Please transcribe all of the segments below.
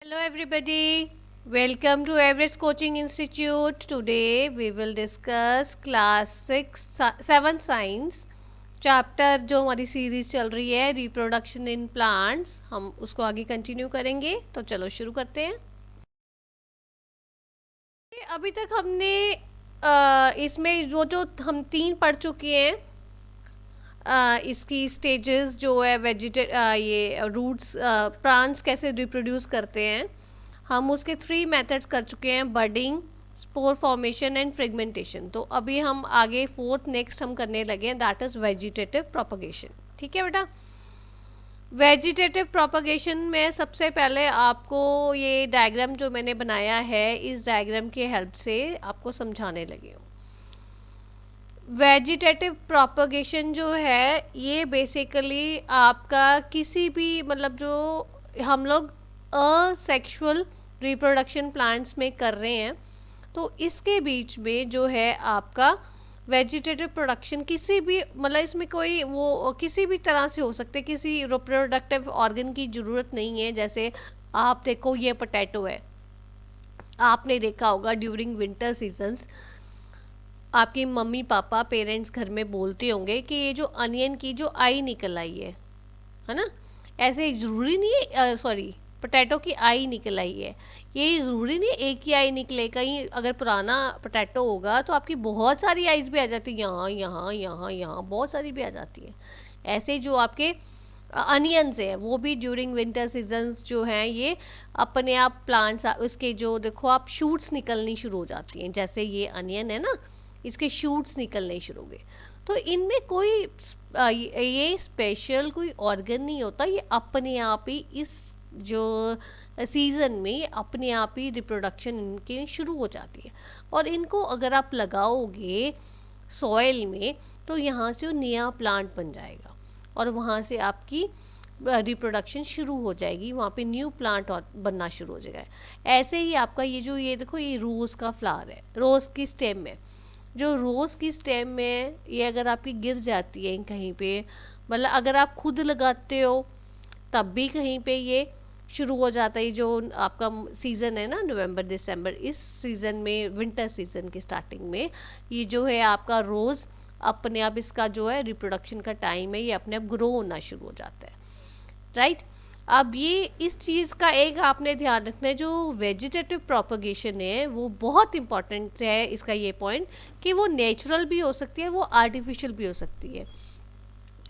Hello everybody, welcome to Everest Coaching Institute. Today we will discuss class 7 science chapter जो हमारी series चल रही है रिप्रोडक्शन इन प्लांट्स, हम उसको आगे कंटिन्यू करेंगे। तो चलो शुरू करते हैं। अभी तक हमने इसमें जो हम 3 पढ़ चुके हैं। इसकी स्टेजेस जो है ये रूट्स प्लांट्स कैसे रिप्रोड्यूस करते हैं, हम उसके 3 मेथड्स कर चुके हैं, budding, spore formation and fragmentation. तो अभी हम आगे 4th नेक्स्ट हम करने लगे हैं, दैट इज़ वेजिटेटिव प्रोपगेशन। ठीक है बेटा। वेजिटेटिव प्रोपगेशन में सबसे पहले आपको ये डायग्राम जो मैंने बनाया है, इस डायग्राम की हेल्प से आपको समझाने लगी हूँ। वेजिटेटिव प्रोपगेशन जो है ये बेसिकली आपका किसी भी मतलब जो हम लोग असेक्सुअल रिप्रोडक्शन प्लांट्स में कर रहे हैं, तो इसके बीच में जो है आपका वेजिटेटिव प्रोडक्शन किसी भी मतलब इसमें कोई वो किसी भी तरह से हो सकते, किसी रिप्रोडक्टिव ऑर्गन की ज़रूरत नहीं है। जैसे आप देखो ये पोटैटो है, आपने देखा होगा ड्यूरिंग विंटर सीजन्स आपकी मम्मी पापा पेरेंट्स घर में बोलते होंगे कि ये जो अनियन की जो आई निकल आई है ना, ऐसे ज़रूरी नहीं है, सॉरी पोटैटो की आई निकल आई है, ये ज़रूरी नहीं एक ही आई निकले। कहीं अगर पुराना पोटैटो होगा तो आपकी बहुत सारी आइज़ भी आ जाती है, यहाँ यहाँ यहाँ यहाँ बहुत सारी भी आ जाती है। ऐसे जो आपके अनियंस हैं वो भी ड्यूरिंग विंटर सीजन्स जो हैं ये अपने आप प्लांट्स उसके जो देखो आप शूट्स निकलनी शुरू हो जाती हैं। जैसे ये अनियन है ना, इसके शूट्स निकलने शुरू हो गए। तो इनमें कोई ये स्पेशल कोई ऑर्गन नहीं होता, ये अपने आप ही इस जो सीज़न में अपने आप ही रिप्रोडक्शन इनके शुरू हो जाती है। और इनको अगर आप लगाओगे सॉइल में तो यहाँ से नया प्लांट बन जाएगा और वहाँ से आपकी रिप्रोडक्शन शुरू हो जाएगी, वहाँ पे न्यू प्लांट और बनना शुरू हो जाएगा। ऐसे ही आपका ये देखो ये रोज़ का फ्लावर है, रोज़ की स्टेम में, जो रोज़ की स्टेम में ये अगर आपकी गिर जाती है कहीं पे, मतलब अगर आप खुद लगाते हो तब भी कहीं पे ये शुरू हो जाता है। जो आपका सीज़न है ना नवंबर दिसंबर, इस सीज़न में विंटर सीज़न की स्टार्टिंग में ये जो है आपका रोज़ अपने आप इसका जो है रिप्रोडक्शन का टाइम है, ये अपने आप ग्रो होना शुरू हो जाता है, राइट। अब ये इस चीज़ का एक आपने ध्यान रखना है, जो वेजिटेटिव प्रोपगेशन है वो बहुत इम्पॉर्टेंट है। इसका ये पॉइंट कि वो नेचुरल भी हो सकती है, वो आर्टिफिशियल भी हो सकती है।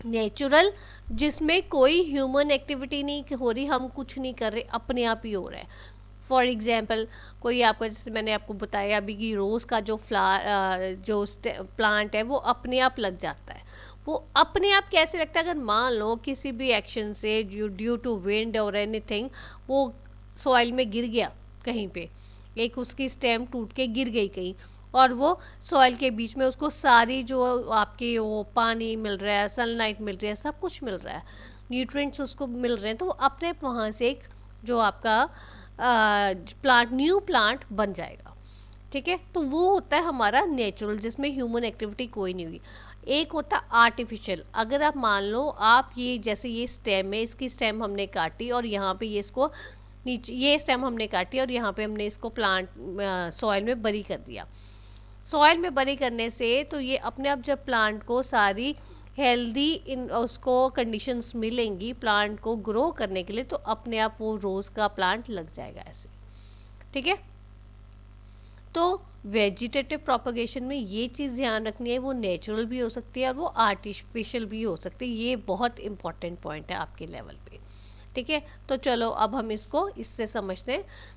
नेचुरल जिसमें कोई ह्यूमन एक्टिविटी नहीं हो रही, हम कुछ नहीं कर रहे, अपने आप ही हो रहा है। फॉर एग्जाम्पल कोई आपका, जैसे मैंने आपको बताया अभी कि रोज़ का जो फ्लावर जो प्लांट है वो अपने आप लग जाता है। वो अपने आप कैसे लगता है, अगर मान लो किसी भी एक्शन से ड्यू टू विंड और एनीथिंग वो सॉइल में गिर गया कहीं पे, एक उसकी स्टेम टूट के गिर गई कहीं, और वो सॉइल के बीच में उसको सारी जो आपके वो पानी मिल रहा है, सनलाइट मिल रही है, सब कुछ मिल रहा है, न्यूट्रिएंट्स उसको मिल रहे हैं, तो वो अपने वहाँ से एक जो आपका प्लांट न्यू प्लांट बन जाएगा। ठीक है, तो वो होता है हमारा नेचुरल जिसमें ह्यूमन एक्टिविटी कोई नहीं हुई। एक होता आर्टिफिशियल, अगर आप मान लो आप ये जैसे ये स्टेम है, इसकी स्टेम हमने काटी और यहाँ पे ये इसको नीचे ये स्टेम हमने काटी और यहाँ पे हमने इसको प्लांट सॉइल में बरी कर दिया। सॉइल में बरी करने से तो ये अपने आप जब प्लांट को सारी हेल्दी इन उसको कंडीशंस मिलेंगी प्लांट को ग्रो करने के लिए, तो अपने आप वो रोज़ का प्लांट लग जाएगा ऐसे। ठीक है, तो वेजिटेटिव प्रोपगेशन में ये चीज़ ध्यान रखनी है, वो नेचुरल भी हो सकती है और वो आर्टिफिशियल भी हो सकती है। ये बहुत इंपॉर्टेंट पॉइंट है आपके लेवल पे। ठीक है, तो चलो अब हम इसको इससे समझते हैं।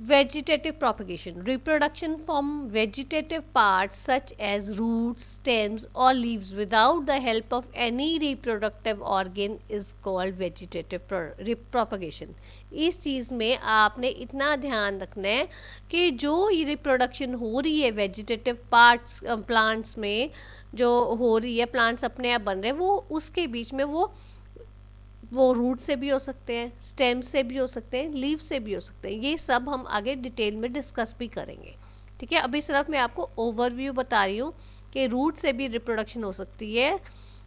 Vegetative propagation, reproduction from vegetative parts such as roots, stems or leaves without the help of any reproductive organ is called vegetative propagation। इस चीज़ में आपने इतना ध्यान रखना है कि जो ये रिप्रोडक्शन हो रही है वेजिटेटिव पार्ट्स प्लांट्स में जो हो रही है, प्लांट्स अपने आप बन रहे हैं, वो उसके बीच में वो रूट से भी हो सकते हैं, स्टेम से भी हो सकते हैं, लीव से भी हो सकते हैं। ये सब हम आगे डिटेल में डिस्कस भी करेंगे। ठीक है, अभी सिर्फ मैं आपको ओवरव्यू बता रही हूँ कि रूट से भी रिप्रोडक्शन हो सकती है,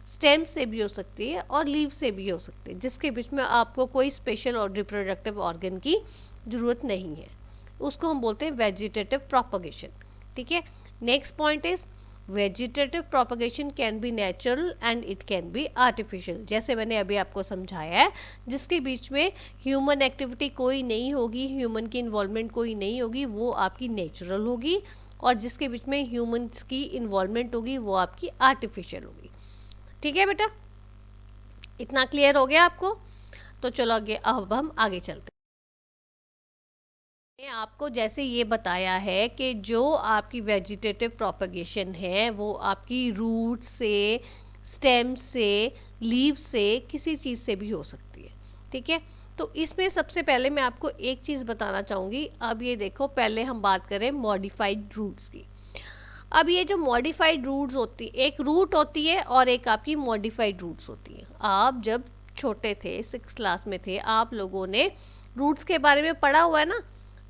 स्टेम से भी हो सकती है और लीव से भी हो सकती है, जिसके बीच में आपको कोई स्पेशल और रिप्रोडक्टिव ऑर्गन की ज़रूरत नहीं है। उसको हम बोलते हैं वेजिटेटिव प्रोपगेशन। ठीक है, next point is vegetative propagation can be natural and it can be artificial. जैसे मैंने अभी आपको समझाया है, जिसके बीच में ह्यूमन एक्टिविटी कोई नहीं होगी, ह्यूमन की इन्वॉल्वमेंट कोई नहीं होगी, वो आपकी नेचुरल होगी, और जिसके बीच में ह्यूमन्स की इन्वॉल्वमेंट होगी वो आपकी आर्टिफिशियल होगी। ठीक है बेटा, इतना क्लियर हो गया आपको? तो चलो आगे, अब हम आगे चलते हैं। आपको जैसे ये बताया है कि जो आपकी वेजिटेटिव प्रोपगेशन है वो आपकी रूट से, स्टेम से, लीव से, किसी चीज़ से भी हो सकती है। ठीक है, तो इसमें सबसे पहले मैं आपको एक चीज़ बताना चाहूँगी। अब ये देखो, पहले हम बात करें मॉडिफाइड रूट्स की। अब ये जो मॉडिफाइड रूट्स होती, एक रूट होती है और एक आपकी मॉडिफाइड रूट्स होती है। आप जब छोटे थे, 6 क्लास में थे, आप लोगों ने रूट्स के बारे में पढ़ा हुआ है ना।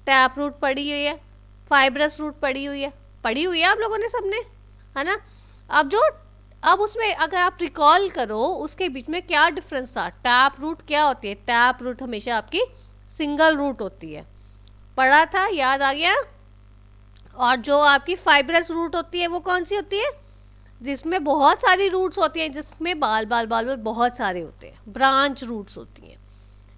टैप रूट पढ़ी हुई है, फाइब्रस रूट पढ़ी हुई है आप लोगों ने सबने, है ना। अब उसमें अगर आप रिकॉल करो, उसके बीच में क्या डिफरेंस था। टैप रूट क्या होती है? टैप रूट हमेशा आपकी सिंगल रूट होती है, पढ़ा था, याद आ गया। और जो आपकी फाइब्रस रूट होती है वो कौन सी होती है? जिसमें बहुत सारी रूट्स होती हैं, जिसमें बाल बाल बाल बाल बहुत सारे होते हैं, ब्रांच रूट्स होती हैं।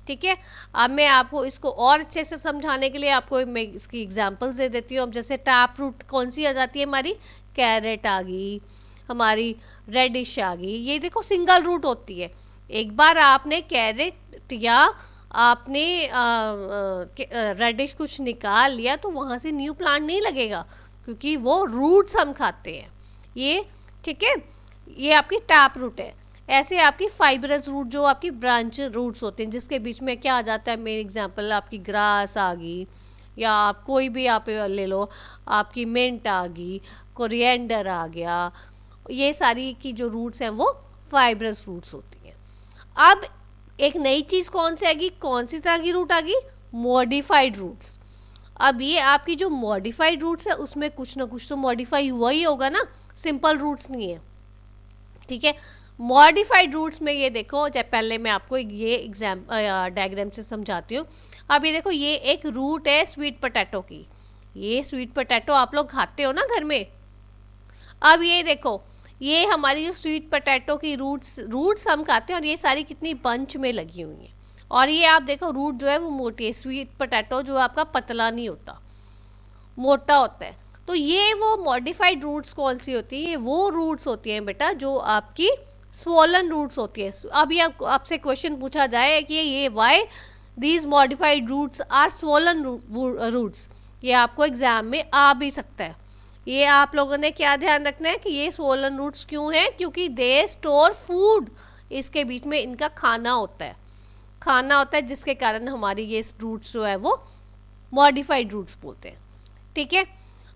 ठीक है, अब मैं आपको इसको और अच्छे से समझाने के लिए आपको मैं इसकी एग्जांपल्स दे देती हूँ। अब जैसे टैप रूट कौन सी आ जाती है हमारी? कैरेट आ गई, हमारी रेडिश आ गई। ये देखो सिंगल रूट होती है। एक बार आपने कैरेट या आपने रेडिश कुछ निकाल लिया तो वहाँ से न्यू प्लांट नहीं लगेगा, क्योंकि वो रूट्स हम खाते हैं ये। ठीक है, ये आपकी टैप रूट है। ऐसे आपकी फाइबरस रूट, जो आपकी ब्रांच रूट्स होते हैं, जिसके बीच में क्या आ जाता है, मेन एग्जांपल आपकी ग्रास आ गई, या आप कोई भी आप ले लो, आपकी मिंट आ गई, कोरिएंडर आ गया। ये सारी की जो रूट्स हैं वो फाइबरस रूट्स होती हैं। अब एक नई चीज़ कौन सी आएगी? कौन सी तरह की रूट आ गई? Modified roots. अब ये आपकी जो मॉडिफाइड रूट्स है उसमें कुछ ना कुछ तो मॉडिफाई हुआ ही होगा ना, सिंपल रूट्स नहीं है। ठीक है, मॉडिफाइड रूट्स में ये देखो, जब पहले मैं आपको ये डायग्राम से समझाती हूँ। अब ये देखो, ये एक रूट है स्वीट पोटैटो की। ये स्वीट पोटैटो आप लोग खाते हो ना घर में। अब ये देखो, ये हमारी जो स्वीट पोटैटो की रूट्स हम खाते हैं, और ये सारी कितनी बंच में लगी हुई हैं। और ये आप देखो, रूट जो है वो मोटी है। स्वीट पोटैटो जो आपका पतला नहीं होता, मोटा होता है। तो ये वो मॉडिफाइड रूट्स कौन सी होती है? ये वो रूट्स होती हैं बेटा जो आपकी स्वोलन रूट्स होती है। अभी आपसे क्वेश्चन पूछा जाए कि ये why these modified roots are swollen roots, ये आपको एग्जाम में आ भी सकता है। ये आप लोगों ने क्या ध्यान रखना है कि ये स्वोलन रूट्स क्यों हैं? क्योंकि दे स्टोर फूड, इसके बीच में इनका खाना होता है, जिसके कारण हमारी ये रूट्स जो है वो मॉडिफाइड रूट्स बोलते हैं। ठीक है,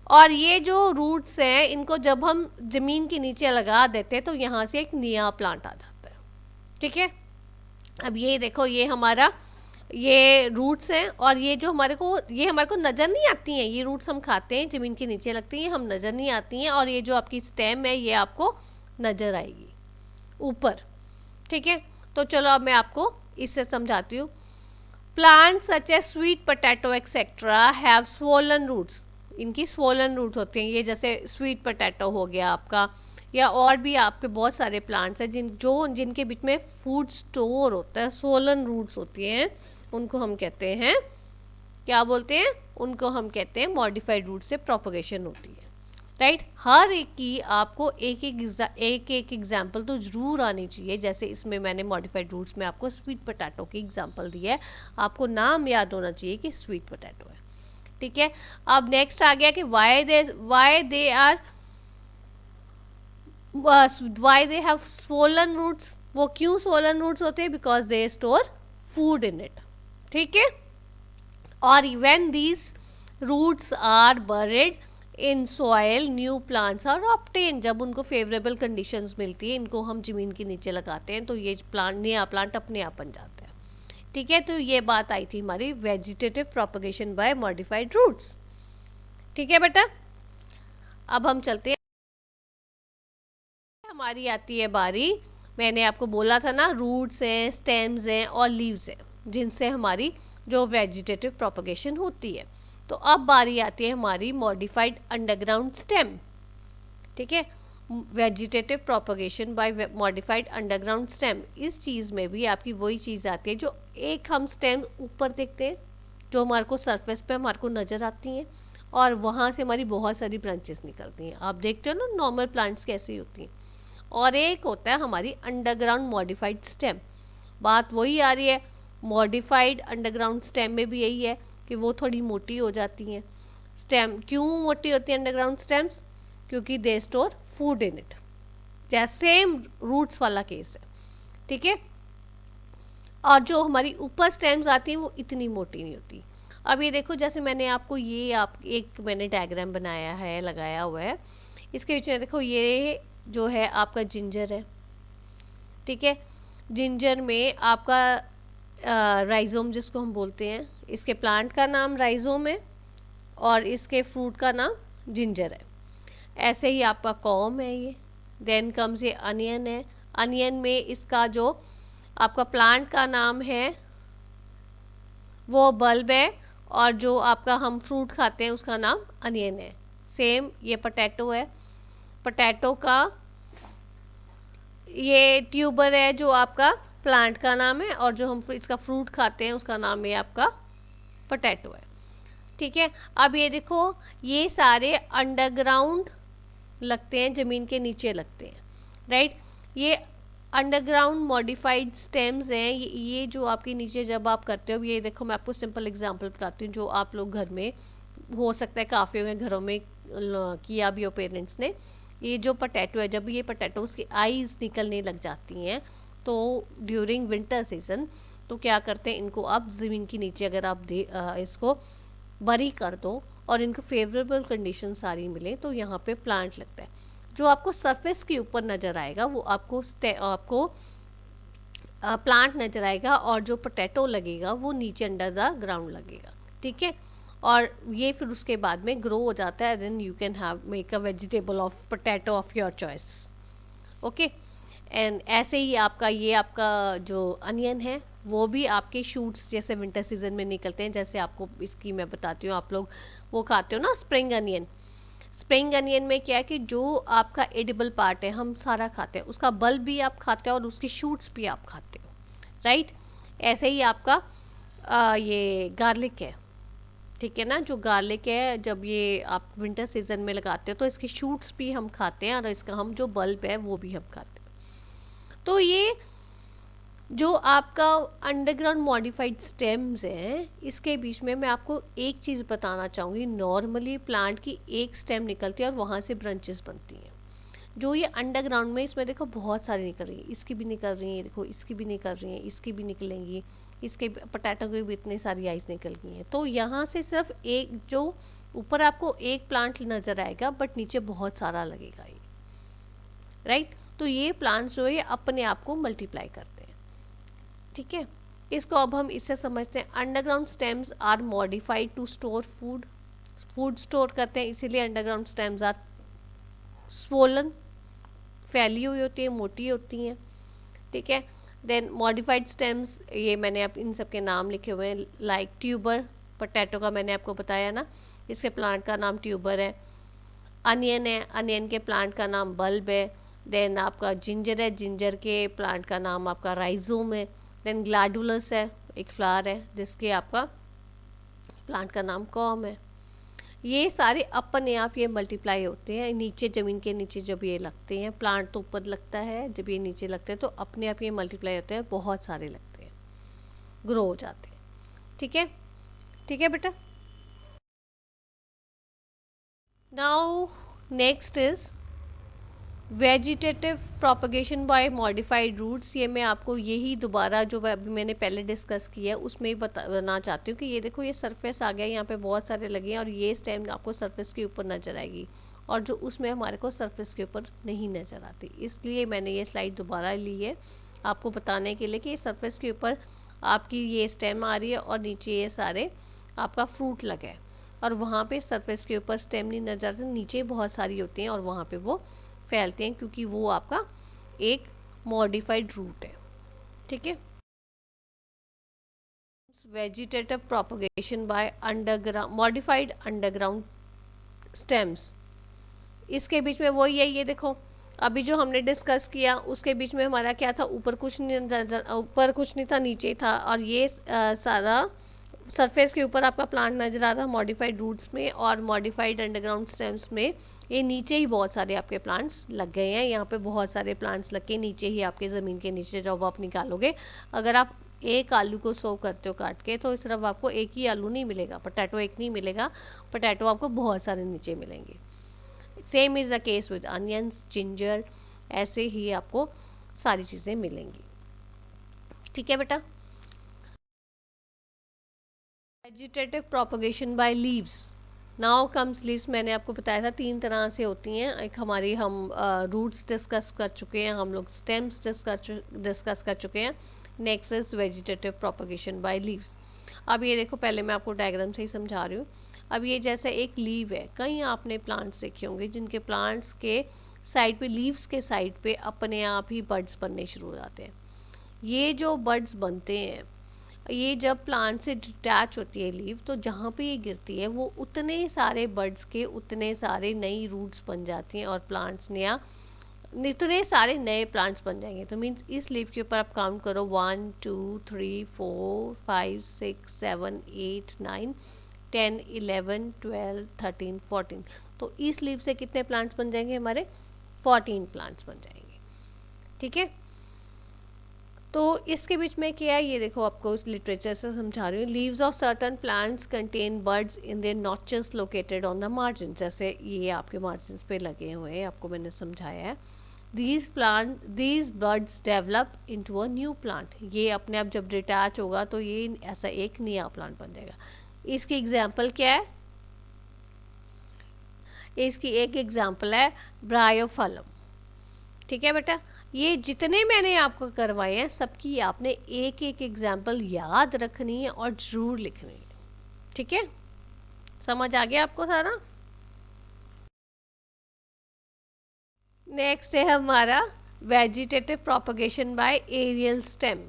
और ये जो रूट्स हैं इनको जब हम ज़मीन के नीचे लगा देते हैं तो यहाँ से एक नया प्लांट आ जाता है। ठीक है, अब ये देखो, ये रूट्स हैं, और ये हमारे को नज़र नहीं आती हैं। ये रूट्स हम खाते हैं, ज़मीन के नीचे लगती हैं, हम नज़र नहीं आती हैं। और ये जो आपकी स्टेम है ये आपको नज़र आएगी ऊपर। ठीक है, तो चलो अब मैं आपको इससे समझाती हूँ। Plants such as sweet potato etcetera have swollen roots. इनकी स्वोलन रूट्स होते हैं। ये जैसे स्वीट पोटैटो हो गया आपका, या और भी आपके बहुत सारे प्लांट्स हैं जिनके बीच में फूड स्टोर होता है, स्वोलन रूट्स होती हैं। उनको हम कहते हैं, क्या बोलते हैं? उनको हम कहते हैं मॉडिफाइड रूट से प्रोपगेशन होती है। राइट, हर एक की आपको एक एक एग्जाम्पल तो ज़रूर आनी चाहिए। जैसे इसमें मैंने मॉडिफाइड रूट्स में आपको स्वीट पोटैटो की एग्जाम्पल दी है, आपको नाम याद होना चाहिए कि स्वीट पोटैटो है। ठीक है, अब नेक्स्ट आ गया कि why they have swollen roots. वो क्यों स्वोलन रूट्स होते हैं? Because they store food in it. ठीक है, और when these roots are buried in soil new plants are obtain. जब उनको फेवरेबल कंडीशंस मिलती है, इनको हम ज़मीन के नीचे लगाते हैं, तो ये नया प्लांट अपने आप बन जाता है। ठीक है, तो ये बात आई थी हमारी vegetative propagation by modified roots. ठीक है बेटा, अब हम चलते हैं, हमारी आती है बारी मैंने आपको बोला था ना, रूट्स हैं, स्टेम्स हैं और लीव्स हैं, जिनसे हमारी जो वेजिटेटिव प्रोपगेशन होती है। तो अब बारी आती है हमारी मॉडिफाइड अंडरग्राउंड स्टेम। ठीक है, vegetative propagation by modified underground stem, इस चीज़ में भी आपकी वही चीज़ आती है जो एक हम स्टेम ऊपर देखते हैं, जो हमारे को सरफेस पे हमारे को नज़र आती हैं, और वहाँ से हमारी बहुत सारी ब्रांचेस निकलती हैं। आप देखते हो ना नॉर्मल प्लांट्स कैसी होती हैं। और एक होता है हमारी अंडरग्राउंड मॉडिफाइड स्टेम। बात वही आ रही है, मॉडिफाइड अंडरग्राउंड स्टेम में भी यही है कि वो थोड़ी मोटी हो जाती हैं। स्टेम क्यों मोटी होती है अंडरग्राउंड स्टेम्स? क्योंकि दे स्टोर फूड इन इट, जैसे सेम रूट्स वाला केस है। ठीक है, और जो हमारी ऊपर स्टेम्स आती हैं वो इतनी मोटी नहीं होती। अब ये देखो, जैसे मैंने आपको एक मैंने डायग्राम बनाया है, लगाया हुआ है, इसके बीच में देखो ये जो है आपका जिंजर है। ठीक है, जिंजर में आपका राइजोम जिसको हम बोलते हैं, इसके प्लांट का नाम राइजोम है और इसके फ्रूट का नाम जिंजर है। ऐसे ही आपका कॉम है ये। देन कम्स ये अनियन है। अनियन में इसका जो आपका प्लांट का नाम है वो बल्ब है, और जो आपका हम फ्रूट खाते हैं उसका नाम अनियन है। सेम ये पोटैटो है, पोटैटो का ये ट्यूबर है जो आपका प्लांट का नाम है, और जो हम इसका फ्रूट खाते हैं उसका नाम ये आपका पोटैटो है। ठीक है, अब ये देखो ये सारे अंडरग्राउंड लगते हैं, ज़मीन के नीचे लगते हैं, राइट। ये अंडरग्राउंड मॉडिफाइड स्टेम्स हैं। ये जो आपके नीचे जब आप करते हो, ये देखो मैं आपको सिंपल एग्जांपल बताती हूँ, जो आप लोग घर में हो सकता है काफ़ी होंगे घरों में किया भी हो पेरेंट्स ने। ये जो पोटैटो है, जब ये पोटैटोज़ की आईज़ निकलने लग जाती हैं तो ड्यूरिंग विंटर सीजन, तो क्या करते हैं, इनको आप ज़मीन के नीचे अगर आप इसको बरी कर दो और इनको फेवरेबल कंडीशन सारी मिले, तो यहाँ पे प्लांट लगता है। जो आपको सरफेस के ऊपर नज़र आएगा वो आपको प्लांट नज़र आएगा, और जो पोटैटो लगेगा वो नीचे अंडर द ग्राउंड लगेगा। ठीक है, और ये फिर उसके बाद में ग्रो हो जाता है। Then you can have make a vegetable of potato of your choice. Okay, and ऐसे ही आपका जो अनियन है वो भी आपके शूट्स जैसे विंटर सीजन में निकलते हैं। जैसे आपको इसकी मैं बताती हूँ, आप लोग वो खाते हो ना स्प्रिंग अनियन। स्प्रिंग अनियन में क्या है कि जो आपका एडिबल पार्ट है हम सारा खाते हैं, उसका बल्ब भी आप खाते हो और उसकी शूट्स भी आप खाते हो, राइट। ऐसे ही आपका ये गार्लिक है। ठीक है ना, जो गार्लिक है जब ये आप विंटर सीजन में लगाते हो तो इसके शूट्स भी हम खाते हैं, और इसका हम जो बल्ब है वो भी हम खाते हैं। तो ये जो आपका अंडरग्राउंड मॉडिफाइड स्टेम्स हैं, इसके बीच में मैं आपको एक चीज़ बताना चाहूँगी। नॉर्मली प्लांट की एक स्टेम निकलती है और वहाँ से ब्रांचेस बनती हैं। जो ये अंडरग्राउंड में, इसमें देखो बहुत सारी निकल रही है, इसकी भी निकल रही है, देखो इसकी भी निकल रही है, इसकी भी निकलेंगी, इसके पोटैटो की भी इतनी सारी आइज निकल गई हैं। तो यहाँ से सिर्फ एक, जो ऊपर आपको एक प्लांट नज़र आएगा बट नीचे बहुत सारा लगेगा ये, राइट। तो ये प्लांट्स जो है अपने आप को मल्टीप्लाई करते हैं। ठीक है, इसको अब हम इससे समझते हैं। Underground stems are modified to store food. Food store करते हैं, इसीलिए अंडरग्राउंड स्टेम्स आर स्वोलन, फैली हुई होती है, मोटी होती हैं। ठीक है, देन मॉडिफाइड स्टेम्स, ये मैंने आप इन सब के नाम लिखे हुए हैं। लाइक ट्यूबर, पोटैटो का मैंने आपको बताया ना, इसके प्लांट का नाम ट्यूबर है। अनियन है, अनियन के प्लांट का नाम बल्ब है। देन आपका जिंजर है, जिंजर के प्लांट का नाम आपका राइजोम है। देन ग्लैडुलस है, एक फ्लावर है जिसके आपका प्लांट का नाम कॉम है। ये सारे अपने आप ये मल्टीप्लाई होते हैं नीचे, ज़मीन के नीचे जब ये लगते हैं। प्लांट तो ऊपर लगता है, जब ये नीचे लगते हैं तो अपने आप ये मल्टीप्लाई होते हैं, बहुत सारे लगते हैं, ग्रो हो जाते हैं। ठीक है, ठीक है बेटा। Now next is vegetative propagation by modified roots. ये मैं आपको यही दोबारा जो अभी मैंने पहले डिस्कस किया है उसमें ही बताना चाहती हूँ कि ये देखो ये सरफेस आ गया, यहाँ पे बहुत सारे लगे हैं और ये स्टेम आपको सरफेस के ऊपर नज़र आएगी, और जो उसमें हमारे को सरफेस के ऊपर नहीं नज़र आती। इसलिए मैंने ये स्लाइड दोबारा ली है आपको बताने के लिए कि सरफेस के ऊपर आपकी ये स्टेम आ रही है और नीचे ये सारे आपका फ्रूट लगा है, और वहाँ पे सरफेस के ऊपर स्टेम नहीं नज़र आती, नीचे बहुत सारी होती हैं और वहाँ पे वो फैलते हैं, क्योंकि वो आपका एक मॉडिफाइड रूट है, ठीक है। Vegetative propagation by underground modified underground stems, इसके बीच में वही है, ये देखो अभी जो हमने डिस्कस किया उसके बीच में हमारा क्या था, ऊपर कुछ नहीं, ऊपर कुछ नहीं था, नीचे था, और ये सारा सरफेस के ऊपर आपका प्लांट नजर आ रहा है मॉडिफाइड रूट्स में, और मॉडिफाइड अंडरग्राउंड स्टेम्स में ये नीचे ही बहुत सारे आपके प्लांट्स लग गए हैं। यहाँ पे बहुत सारे प्लांट्स लग के नीचे ही आपके ज़मीन के नीचे जब आप निकालोगे, अगर आप एक आलू को सो करते हो काट के, तो सिर्फ आपको एक ही आलू नहीं मिलेगा, पोटैटो एक नहीं मिलेगा, पोटैटो आपको बहुत सारे नीचे मिलेंगे। Same is the case with onions, ginger, ऐसे ही आपको सारी चीज़ें मिलेंगी, ठीक है बेटा। Vegetative propagation by leaves, now comes leaves, मैंने आपको बताया था 3 तरह से होती हैं। एक हमारी हम रूट्स डिस्कस कर चुके हैं, हम लोग स्टेम्स डिस्कस कर चुके हैं। Next is vegetative propagation by leaves. अब ये देखो, पहले मैं आपको डायग्राम से ही समझा रही हूँ। अब ये जैसा एक लीव है, कहीं आपने प्लांट्स देखे होंगे जिनके प्लांट्स के साइड पे, लीव्स के साइड पे अपने आप ही बड्स बनने शुरू हो जाते हैं। ये जो बड्स बनते हैं, ये जब प्लांट से डिटैच होती है लीव, तो जहाँ पे ये गिरती है वो उतने सारे बड्स के उतने सारे नई रूट्स बन जाती हैं, और प्लांट्स नया इतने सारे नए प्लांट्स बन जाएंगे। तो मीन्स इस लीव के ऊपर आप काउंट करो 1 2 3 4 5 6 7 8 9 10 11 12 13 14, तो इस लीव से कितने प्लांट्स बन जाएंगे हमारे, 14 प्लांट्स बन जाएंगे, ठीक है। तो इसके बीच में क्या है, ये देखो आपको इस लिटरेचर से समझा रही हूँ। Leaves of certain plants contain birds in their notches located on the margin, जैसे ये आपके मार्जिन पे लगे हुए हैं, आपको मैंने समझाया है। These birds develop into a new plant, ये अपने आप जब डिटैच होगा तो ये ऐसा एक नया प्लांट बन जाएगा। इसकी एग्जाम्पल क्या है, इसकी एक एग्जाम्पल है ब्रायोफलम, ठीक है बेटा। ये जितने मैंने आपको करवाए हैं सबकी आपने एक एक एग्जाम्पल याद रखनी है और ज़रूर लिखनी है, ठीक है। समझ आ गया आपको सारा। नेक्स्ट है हमारा vegetative propagation by aerial stem.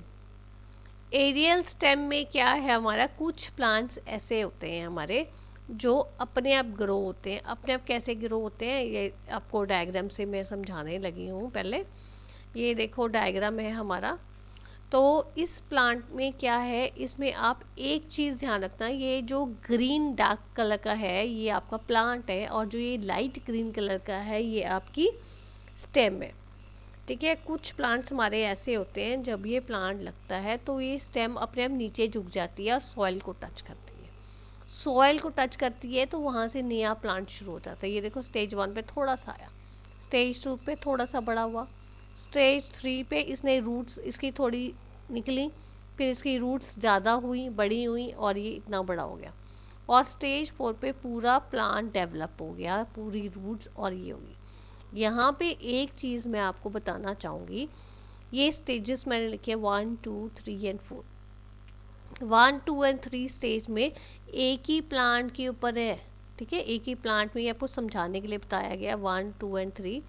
Aerial stem में क्या है हमारा, कुछ प्लांट्स ऐसे होते हैं हमारे जो अपने आप ग्रो होते हैं। अपने आप कैसे ग्रो होते हैं, ये आपको डायग्राम से मैं समझाने लगी हूँ। पहले ये देखो डायग्राम है हमारा। तो इस प्लांट में क्या है, इसमें आप एक चीज़ ध्यान रखना, ये जो ग्रीन डार्क कलर का है ये आपका प्लांट है, और जो ये लाइट ग्रीन कलर का है ये आपकी स्टेम है, ठीक है। कुछ प्लांट्स हमारे ऐसे होते हैं जब ये प्लांट लगता है तो ये स्टेम अपने आप नीचे झुक जाती है और सॉइल को टच करती है। सॉइल को टच करती है तो वहाँ से नया प्लांट शुरू हो जाता है। ये देखो स्टेज 1 पे थोड़ा सा आया, स्टेज 2 पे थोड़ा सा बड़ा हुआ, स्टेज 3 पे इसने रूट्स इसकी थोड़ी निकली, फिर इसकी रूट्स ज़्यादा हुई, बड़ी हुई, और ये इतना बड़ा हो गया, और स्टेज 4 पे पूरा प्लांट डेवलप हो गया, पूरी रूट्स और ये होगी। यहाँ पे एक चीज़ मैं आपको बताना चाहूँगी, ये स्टेजेस मैंने लिखे 1 2 3 एंड 4। 1 2 एंड 3 स्टेज में एक ही प्लांट के ऊपर है, ठीक है। एक ही प्लांट में ये आपको समझाने के लिए बताया गया 1 2 एंड 3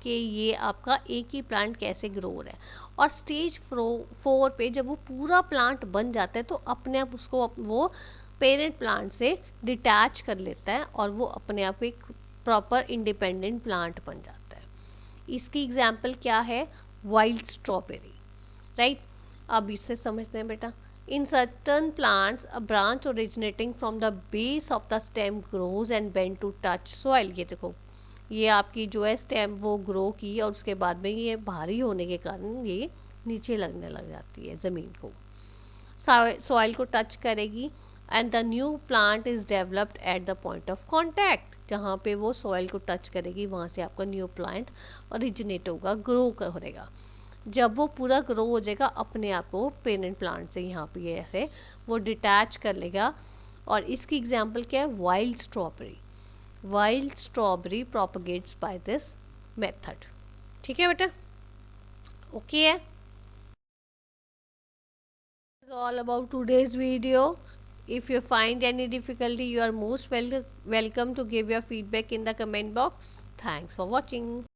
कि ये आपका एक ही प्लांट कैसे ग्रो हो रहा है। और स्टेज 4 पे जब वो पूरा प्लांट बन जाता है तो अपने आप उसको वो पेरेंट प्लांट से डिटैच कर लेता है और वो अपने आप एक प्रॉपर इंडिपेंडेंट प्लांट बन जाता है। इसकी एग्जाम्पल क्या है, वाइल्ड स्ट्रॉबेरी, राइट। अब इससे समझते हैं बेटा। In certain plants a branch originating from the base of the stem grows and bend to touch soil. ये देखो ये आपकी जो है स्टेम वो ग्रो की और उसके बाद में ये भारी होने के कारण ये नीचे लगने लग जाती है, ज़मीन को सॉइल को टच करेगी, and the new plant is developed at the point of contact. जहाँ पे वो सॉइल को टच करेगी वहाँ से आपका न्यू प्लांट ओरिजिनेट होगा, ग्रो करेगा। जब वो पूरा ग्रो हो जाएगा अपने आप को पेरेंट प्लांट से यहाँ पे ये ऐसे वो डिटैच कर लेगा। और इसकी एग्जांपल क्या है, wild strawberry. Wild strawberry propagates by this method, ठीक है बेटा, ओके है। This is all about today's video. If you find any difficulty, you are most welcome to give your feedback in the comment box. Thanks for watching.